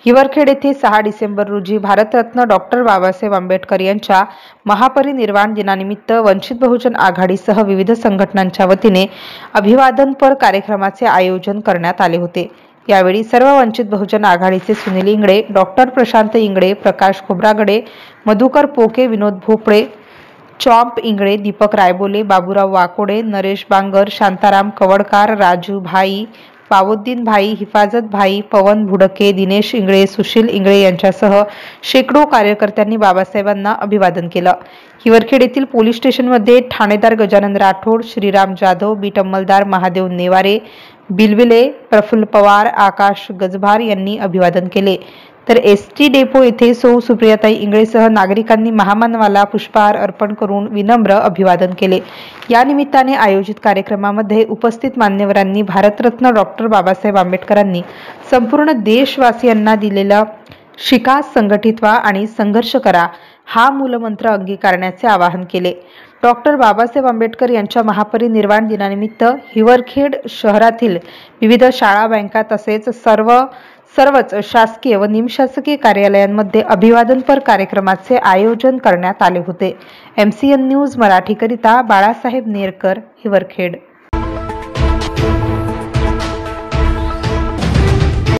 हिवरखेड येथे 6 डिसेंबर रोजी भारतरत्न डॉक्टर बाबासाहेब आंबेडकर यांच्या महापरिनिर्वाण दिनानिमित्त वंचित बहुजन आघाडीसह विविध संघटनांच्या वतीने अभिवादनपर कार्यक्रमाचे आयोजन करण्यात आले होते। यावेळी सर्व वंचित बहुजन आघाडीचे सुनील इंगळे, डॉक्टर प्रशांत इंगळे, प्रकाश खोब्रागडे, मधुकर पोके, विनोद भोपळे, चॉम्प इंगळे, दीपक रायबोले, बाबूराव वाकोडे, नरेश बांगर, शांताराम कवडकार, राजू भाई, पावुद्दीन भाई, हिफाजत भाई, पवन भुडके, दिनेश इंगळे, सुशील इंगळे यांच्यासह शेकडो कार्यकर्त्यांनी बाबासाहेबांना अभिवादन केलं। हिवरखेड येथील पोलीस स्टेशनमध्ये ठाणेदार गजानन राठोड, श्रीराम जाधव, बीट अंमलदार महादेव नेवारे, बिलबिले, प्रफुल्ल पवार, आकाश गजभार यांनी अभिवादन केले। तर एसटी डेपो येथे सौ सुप्रियाताई इंगळेसह नागरिकांनी महामानवाला पुष्पहार अर्पण करून विनम्र अभिवादन केले। या निमित्ताने आयोजित कार्यक्रमामध्ये उपस्थित मान्यवरांनी भारतरत्न डॉक्टर बाबासाहेब आंबेडकरांनी संपूर्ण देशवासियांना दिलेला शिका, संघटित व्हा आणि संघर्ष करा हा मूलमंत्र अंगीकारण्याचे आवाहन केले। डॉक्टर बाबासाहेब आंबेडकर यांच्या महापरिनिर्वाण दिनानिमित्त हिवरखेड शहरातील विविध शाळा, बँका तसेच सर्वच शासकीय व निमशासकीय कार्यालयांमध्ये अभिवादनपर कार्यक्रमाचे आयोजन करण्यात आले होते। MCN न्यूज मराठीकरिता बाळासाहेब नेरकर, हिवरखेड।